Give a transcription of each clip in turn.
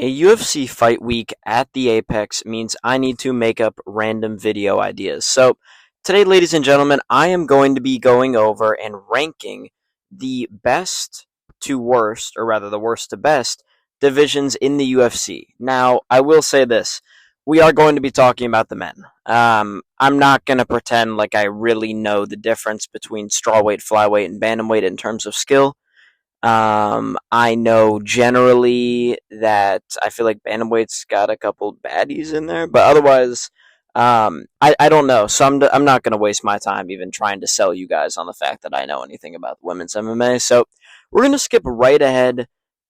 A UFC fight week at the Apex means I need to make up random video ideas. So, today, ladies and gentlemen, I am going to be going over and ranking the best to worst, or rather the worst to best, divisions in the UFC. Now, I will say this. We are going to be talking about the men. I'm not going to pretend like I really know the difference between strawweight, flyweight, and bantamweight in terms of skill. I know generally that I feel like Bantamweight's got a couple baddies in there, but otherwise, I don't know. So I'm not going to waste my time even trying to sell you guys on the fact that I know anything about women's MMA. So we're going to skip right ahead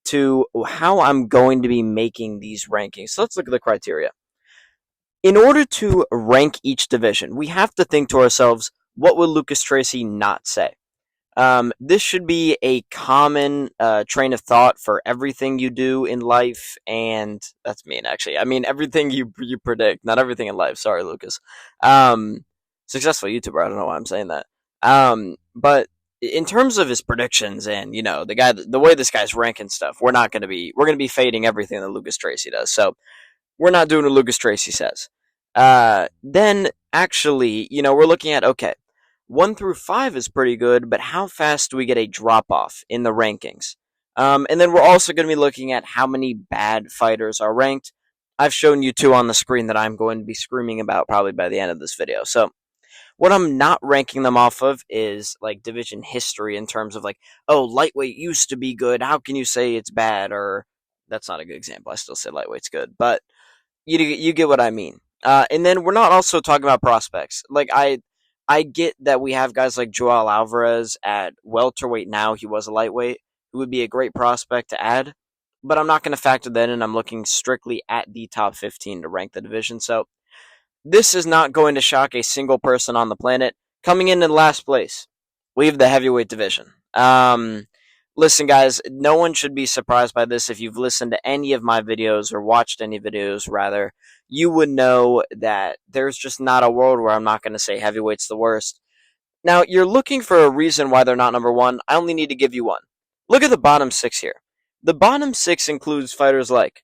to how I'm going to be making these rankings. So let's look at the criteria. In order to rank each division, we have to think to ourselves, what would Lucas Tracy not say? This should be a common train of thought for everything you do in life, and that's mean actually. I mean everything you predict, not everything in life. Sorry, Lucas. Successful YouTuber. I don't know why I'm saying that. But in terms of his predictions and the way this guy's ranking stuff, we're gonna be fading everything that Lucas Tracy does. So we're not doing what Lucas Tracy says. Then actually, we're looking at okay. 1 through 5 is pretty good, but how fast do we get a drop-off in the rankings? And then we're also going to be looking at how many bad fighters are ranked. I've shown you 2 on the screen that I'm going to be screaming about probably by the end of this video. So what I'm not ranking them off of is like division history in terms of like, oh, lightweight used to be good. How can you say it's bad? Or that's not a good example. I still say lightweight's good, but you get what I mean. And then we're not also talking about prospects. Like I get that we have guys like Joel Alvarez at welterweight now. He was a lightweight, who would be a great prospect to add, but I'm not going to factor that in. I'm looking strictly at the top 15 to rank the division. So this is not going to shock a single person on the planet. Coming in last place, we have the heavyweight division. Listen, guys, no one should be surprised by this. If you've listened to any of my videos or watched any videos, rather, you would know that there's just not a world where I'm not going to say heavyweight's the worst. Now, you're looking for a reason why they're not number one. I only need to give you one. Look at the bottom 6 here. The bottom 6 includes fighters like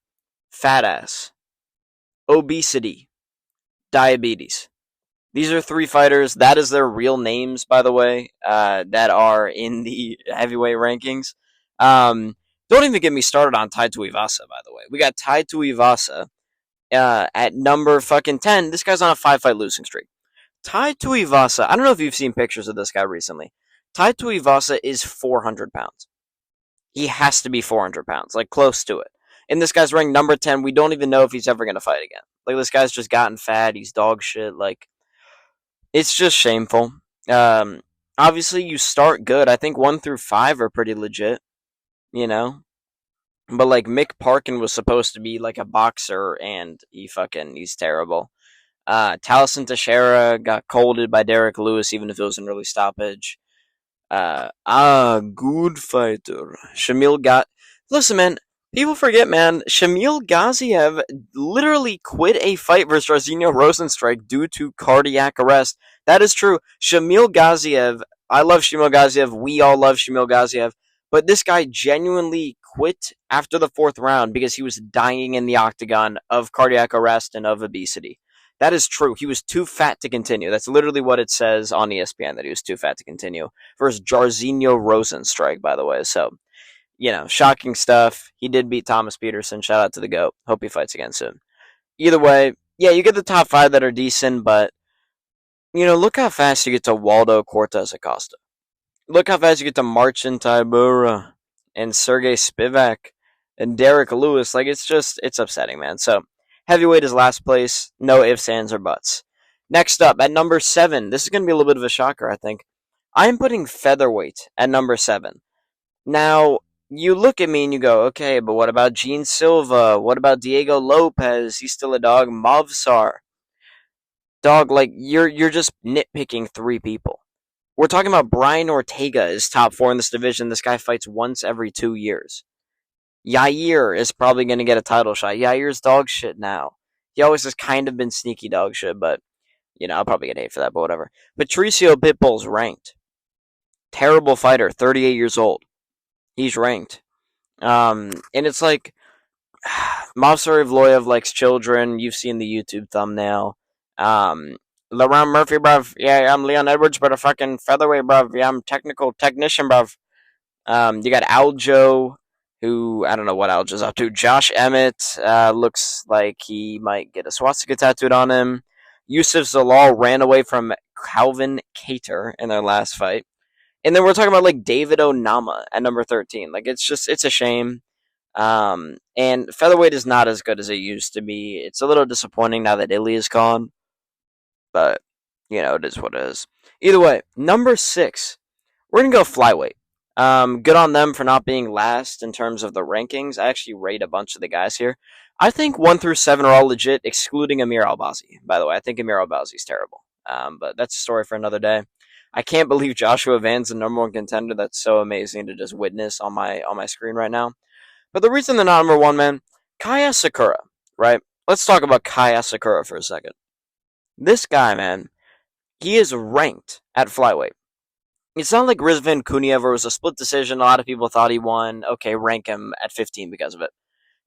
fat ass, obesity, diabetes. These are 3 fighters. That is their real names, by the way, that are in the heavyweight rankings. Don't even get me started on Tai Tuivasa, by the way. We got Tai Tuivasa at number fucking 10. This guy's on a 5-fight losing streak. Tai Tuivasa, I don't know if you've seen pictures of this guy recently. Tai Tuivasa is 400 pounds. He has to be 400 pounds, like close to it. And this guy's ranked number 10. We don't even know if he's ever going to fight again. Like, this guy's just gotten fat. He's dog shit. Like, it's just shameful. Obviously, you start good. I think 1 through 5 are pretty legit, But, like, Mick Parkin was supposed to be, like, a boxer, and he's terrible. Taliesin Teixeira got colded by Derek Lewis, even if it was an early stoppage. Good fighter. Listen, man, people forget, man, Shamil Gaziev literally quit a fight versus Jairzinho Rozenstruik due to cardiac arrest. That is true. Shamil Gaziev, I love Shamil Gaziev, we all love Shamil Gaziev, but this guy genuinely quit after the 4th round because he was dying in the octagon of cardiac arrest and of obesity. That is true. He was too fat to continue. That's literally what it says on ESPN, that he was too fat to continue. Versus Jairzinho Rozenstruik, by the way. So, shocking stuff. He did beat Thomas Peterson. Shout out to the GOAT. Hope he fights again soon. Either way, yeah, you get the top 5 that are decent, but, look how fast you get to Waldo Cortez Acosta. Look how fast you get to Marcin Tybura and Sergey Spivak and Derek Lewis. Like, it's upsetting, man. So, heavyweight is last place. No ifs, ands, or buts. Next up, at number 7. This is going to be a little bit of a shocker, I think. I'm putting featherweight at number 7. Now, you look at me and you go, okay, but what about Gene Silva? What about Diego Lopez? He's still a dog. Movsar. Dog, like, you're just nitpicking 3 people. We're talking about Brian Ortega is top 4 in this division. This guy fights once every 2 years. Yair is probably going to get a title shot. Yair's dog shit now. He always has kind of been sneaky dog shit, but, I'll probably get hate for that, but whatever. Patricio Pitbull's ranked. Terrible fighter, 38 years old. He's ranked. And it's like, Movsarivloyev likes children. You've seen the YouTube thumbnail. Um, Laurent Murphy, bruv. Yeah, I'm Leon Edwards, but a fucking featherweight, bruv. Yeah, I'm technical technician, bruv. You got Aljo, who I don't know what Aljo's up to. Josh Emmett looks like he might get a swastika tattooed on him. Yusuf Zalal ran away from Calvin Cater in their last fight. And then we're talking about like David Onama at number 13. Like it's a shame. And featherweight is not as good as it used to be. It's a little disappointing now that Illy is gone, but it is what it is. Either way, number 6, we're gonna go flyweight. Good on them for not being last in terms of the rankings. I actually rate a bunch of the guys here. I think 1 through 7 are all legit, excluding Amir Albazi. By the way, I think Amir Albazi is terrible. But that's a story for another day. I can't believe Joshua Van's the number 1 contender. That's so amazing to just witness on my screen right now. But the reason they're not number 1, man, Kaya Sakura, right? Let's talk about Kaya Sakura for a second. This guy, man, he is ranked at flyweight. It's not like Rizvan Kuniev, where it was a split decision. A lot of people thought he won. Okay, rank him at 15 because of it.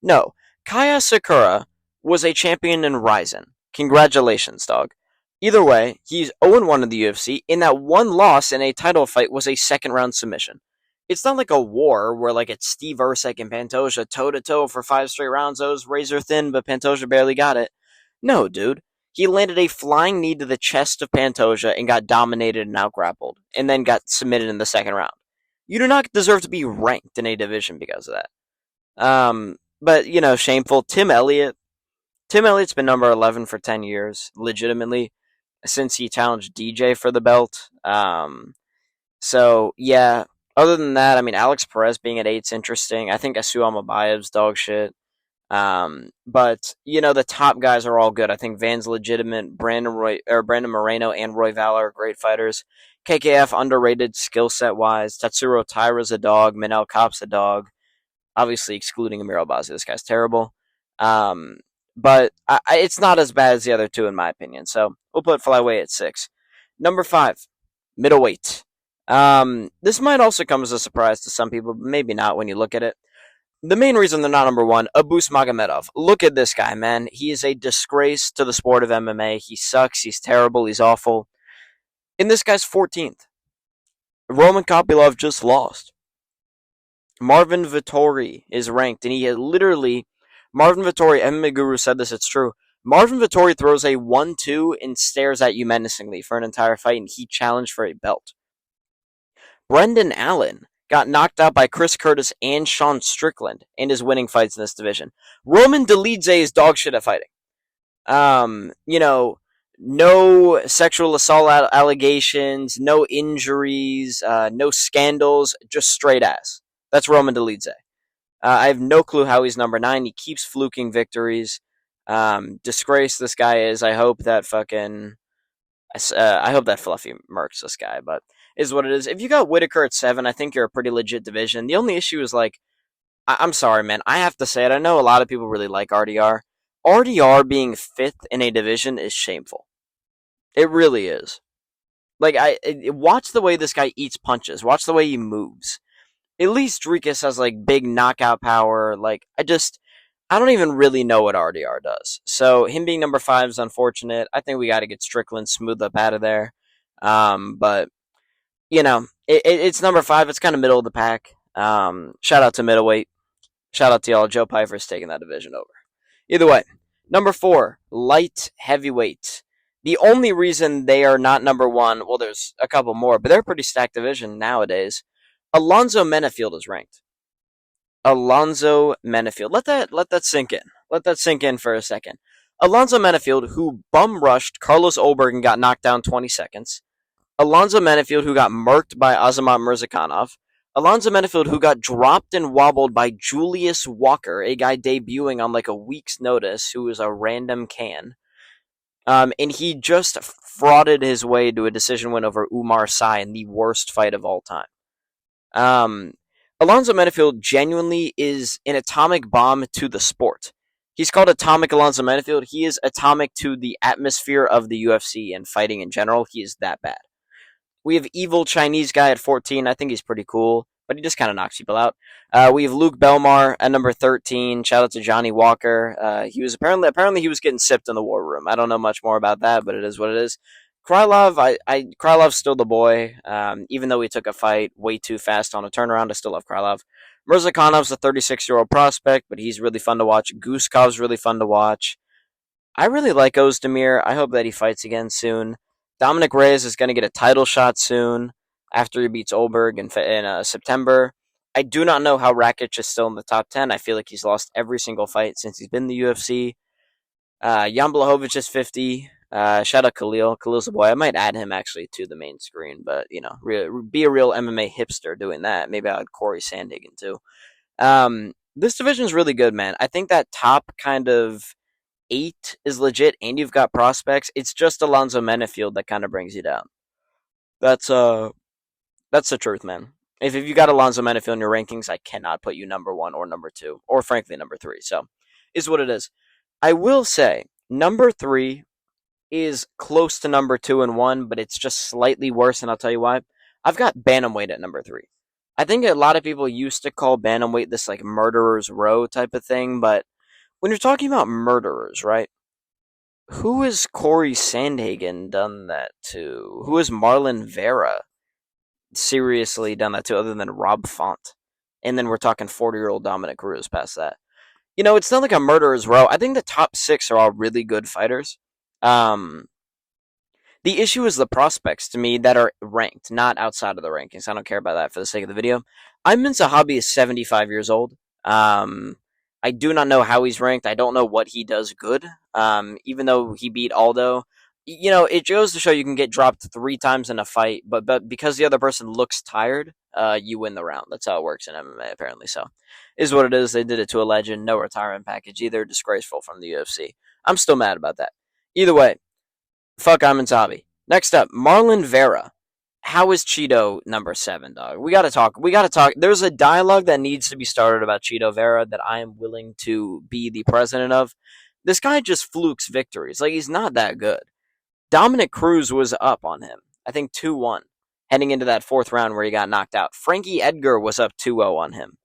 No, Kaya Sakura was a champion in Ryzen. Congratulations, dog. Either way, he's 0-1 in the UFC, and that one loss in a title fight was a second-round submission. It's not like a war where like it's Steve Ercek and Pantoja toe-to-toe for 5 straight rounds. That was razor thin, but Pantoja barely got it. No, dude. He landed a flying knee to the chest of Pantoja and got dominated and outgrappled, and then got submitted in the second round. You do not deserve to be ranked in a division because of that. But, shameful. Tim Elliott. Tim Elliott's been number 11 for 10 years, legitimately, since he challenged DJ for the belt. So, yeah. Other than that, I mean, Alex Perez being at 8 is interesting. I think Asu Amabayev's dog shit. But the top guys are all good. I think Van's legitimate. Brandon Moreno and Roy Valor are great fighters. KKF underrated skill set wise. Tatsuro Taira's a dog. Manel Kopp's a dog. Obviously excluding Amir Albazi. This guy's terrible. But it's not as bad as the other 2 in my opinion. So we'll put flyweight at 6. Number 5, middleweight. This might also come as a surprise to some people, but maybe not when you look at it. The main reason they're not number 1, Abus Magomedov. Look at this guy, man. He is a disgrace to the sport of MMA. He sucks. He's terrible. He's awful. And this guy's 14th. Roman Kopylov just lost. Marvin Vettori is ranked, and he had literally... Marvin Vettori, MMA Guru said this, it's true. Marvin Vettori throws a 1-2 and stares at you menacingly for an entire fight, and he challenged for a belt. Brendan Allen got knocked out by Chris Curtis and Sean Strickland and is winning fights in this division. Roman Dolidze is dog shit at fighting. No sexual assault allegations, no injuries, no scandals, just straight ass. That's Roman Dolidze. I have no clue how he's number 9. He keeps fluking victories. Disgrace this guy is. I hope that Fluffy murks this guy, but is what it is. If you got Whitaker at 7, I think you're a pretty legit division. The only issue is, I'm sorry, man. I have to say it. I know a lot of people really like RDR. RDR being 5th in a division is shameful. It really is. Watch the way this guy eats punches. Watch the way he moves. At least Dricus has, big knockout power. I don't even really know what RDR does. So, him being number 5 is unfortunate. I think we got to get Strickland smooth up out of there. But... it's number 5. It's kind of middle of the pack. Shout out to middleweight. Shout out to y'all. Joe Pyfer's taking that division over. Either way, number 4, light heavyweight. The only reason they are not number 1, well, there's a couple more, but they're a pretty stacked division nowadays. Alonzo Menafield is ranked. Alonzo Menafield. Let that sink in. Let that sink in for a second. Alonzo Menafield, who bum rushed Carlos Ulberg and got knocked down 20 seconds. Alonzo Menafield, who got murked by Azamat Mirzakhanov. Alonzo Menafield, who got dropped and wobbled by Julius Walker, a guy debuting on a week's notice, who was a random can. And he just frauded his way to a decision win over Umar Sy in the worst fight of all time. Alonzo Menafield genuinely is an atomic bomb to the sport. He's called Atomic Alonzo Menafield. He is atomic to the atmosphere of the UFC and fighting in general. He is that bad. We have evil Chinese guy at 14. I think he's pretty cool. but he just kind of knocks people out. We have Luke Belmar at number 13. Shout out to Johnny Walker. He was apparently he was getting sipped in the war room. I don't know much more about that, but it is what it is. Krylov, Krylov's still the boy. Even though he took a fight way too fast on a turnaround, I still love Krylov. Mirzakhanov's a 36-year-old prospect, but he's really fun to watch. Guskov's really fun to watch. I really like Ozdemir. I hope that he fights again soon. Dominic Reyes is going to get a title shot soon after he beats Olberg in September. I do not know how Rakic is still in the top 10. I feel like he's lost every single fight since he's been in the UFC. Jan Blachowicz is 50. Shout out Khalil. Khalil's a boy. I might add him actually to the main screen, but be a real MMA hipster doing that. Maybe I'll add Corey Sandhagen too. This division is really good, man. I think that top kind of 8 is legit, and you've got prospects. It's just Alonzo Menefield that kind of brings you down. That's the truth, man. If you got Alonzo Menefield in your rankings, I cannot put you number 1 or number 2, or frankly number 3. So, is what it is. I will say number 3 is close to number 2 and 1, but it's just slightly worse, and I'll tell you why. I've got Bantamweight at number 3. I think a lot of people used to call Bantamweight this like murderer's row type of thing, but when you're talking about murderers, right? Who has Corey Sandhagen done that to? Who has Marlon Vera seriously done that to other than Rob Font? And then we're talking 40-year-old Dominic Cruz past that. It's not like a murderer's row. I think the top 6 are all really good fighters. The issue is the prospects to me that are ranked, not outside of the rankings. I don't care about that for the sake of the video. Ayman Zahabi is 75 years old. I do not know how he's ranked. I don't know what he does good. Even though he beat Aldo, it goes to show you can get dropped 3 times in a fight, but because the other person looks tired, you win the round. That's how it works in MMA, apparently. So, is what it is. They did it to a legend. No retirement package either. Disgraceful from the UFC. I'm still mad about that. Either way, fuck Ayman Zahabi. Next up, Marlon Vera. How is Cheeto number 7, dog? We gotta talk. There's a dialogue that needs to be started about Cheeto Vera that I am willing to be the president of. This guy just flukes victories. Like, he's not that good. Dominic Cruz was up on him. I think 2-1. Heading into that 4th round where he got knocked out. Frankie Edgar was up 2-0 on him.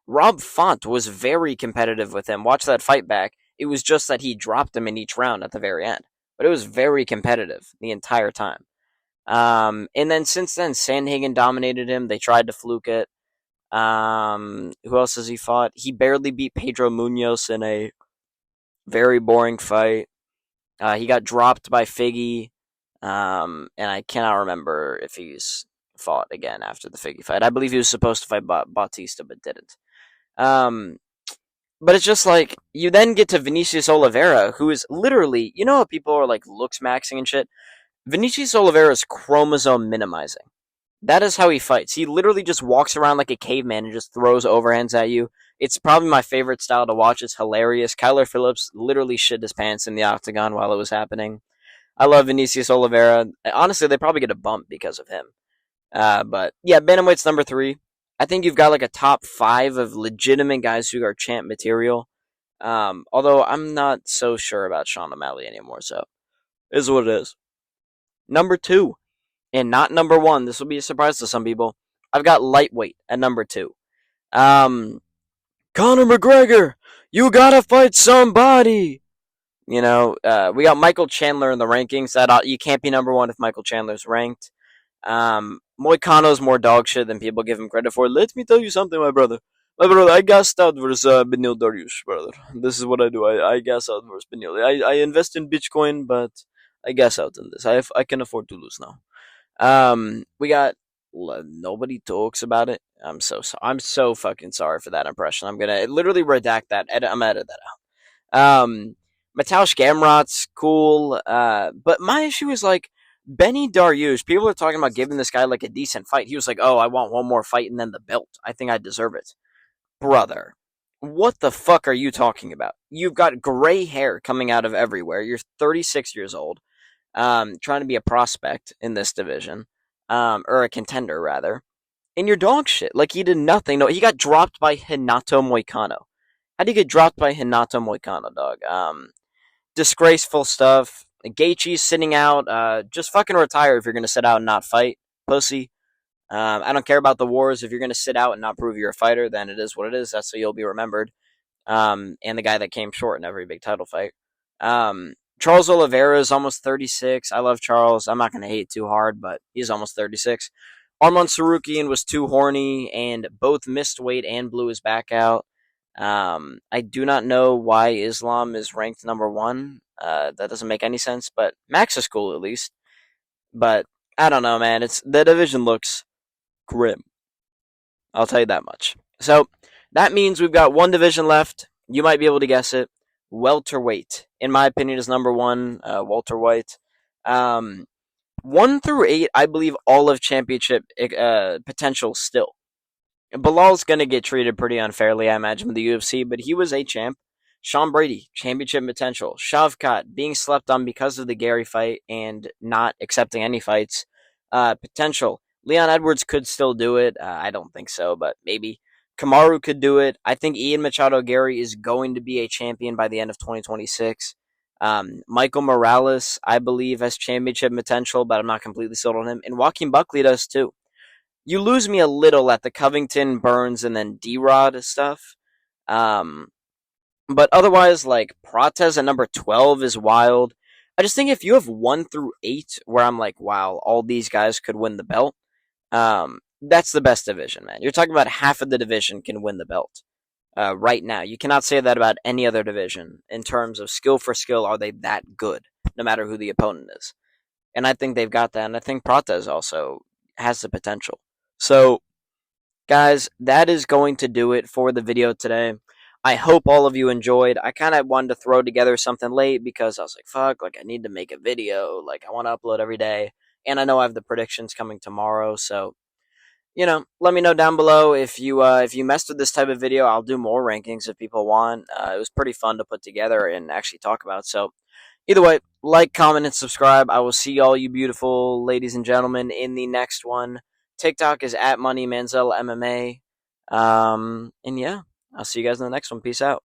Rob Font was very competitive with him. Watch that fight back. It was just that he dropped him in each round at the very end. But it was very competitive the entire time. And then since then, Sandhagen dominated him. They tried to fluke it. Who else has he fought? He barely beat Pedro Munoz in a very boring fight. He got dropped by Figgy. And I cannot remember if he's fought again after the Figgy fight. I believe he was supposed to fight Bautista, but didn't. But it's just like, you then get to Vinicius Oliveira, who is literally, how people are like looks maxing and shit? Vinicius Oliveira is chromosome minimizing. That is how he fights. He literally just walks around like a caveman and just throws overhands at you. It's probably my favorite style to watch. It's hilarious. Kyler Phillips literally shit his pants in the octagon while it was happening. I love Vinicius Oliveira. Honestly, they probably get a bump because of him. But yeah, Bantamweight's number 3. I think you've got like a top 5 of legitimate guys who are champ material. Although I'm not so sure about Sean O'Malley anymore, so it is what it is. Number 2, and not number 1. This will be a surprise to some people. I've got lightweight at number 2. Conor McGregor, you gotta fight somebody. We got Michael Chandler in the rankings. That you can't be number 1 if Michael Chandler's ranked. Moicano's more dog shit than people give him credit for. Let me tell you something, my brother. I gassed out versus Benil Dariush, brother. This is what I do. I gas out versus Benil. I invest in Bitcoin, but I gas out in this. I can afford to lose now. We got nobody talks about it. I'm so fucking sorry for that impression. I'm gonna literally redact that. I'm gonna edit that out. Mateusz Gamrot's cool. But my issue is like Benny Dariush. People are talking about giving this guy like a decent fight. He was like, "Oh, I want one more fight and then the belt. I think I deserve it." Brother, what the fuck are you talking about? You've got gray hair coming out of everywhere. You're 36 years old, trying to be a prospect in this division, or a contender rather, and you're dog shit. Like, he did nothing. No, he got dropped by Renato Moicano. How do you get dropped by Renato Moicano, dog? Disgraceful stuff. Gaethje's sitting out. Just fucking retire if you're gonna sit out and not fight, pussy. I don't care about the wars. If you're going to sit out and not prove you're a fighter, then it is what it is. That's how you'll be remembered. And the guy that came short in every big title fight. Charles Oliveira is almost 36. I love Charles. I'm not going to hate too hard, but he's almost 36. Arman Sarukian was too horny and both missed weight and blew his back out. I do not know why Islam is ranked number one. That doesn't make any sense, but Max is cool at least. But I don't know, man. It's the division looks grim. I'll tell you that much. So that means we've got one division left. You might be able to guess it. Welterweight, in my opinion, is number one. Welterweight. 1 through 8, I believe all of championship potential still. Bilal's going to get treated pretty unfairly, I imagine, with the UFC, but he was a champ. Sean Brady, championship potential. Shavkat, being slept on because of the Gary fight and not accepting any fights. Potential. Leon Edwards could still do it. I don't think so, but maybe. Kamaru could do it. I think Ian Machado Gary is going to be a champion by the end of 2026. Michael Morales, I believe, has championship potential, but I'm not completely sold on him. And Joaquin Buckley does too. You lose me a little at the Covington, Burns, and then D-Rod stuff. But otherwise, like, Prates at number 12 is wild. I just think if you have 1 through 8, where I'm like, wow, all these guys could win the belt, that's the best division, man. You're talking about half of the division can win the belt right now. You cannot say that about any other division in terms of skill for skill. Are they that good, no matter who the opponent is? And I think they've got that, and I think Prates also has the potential. So, guys, that is going to do it for the video today. I hope all of you enjoyed. I kind of wanted to throw together something late because I was like, fuck, like I need to make a video. Like I want to upload every day. And I know I have the predictions coming tomorrow, so let me know down below if you messed with this type of video. I'll do more rankings if people want. It was pretty fun to put together and actually talk about. So either way, like, comment, and subscribe. I will see all you beautiful ladies and gentlemen in the next one. TikTok is at Money Manziel MMA. And yeah, I'll see you guys in the next one. Peace out.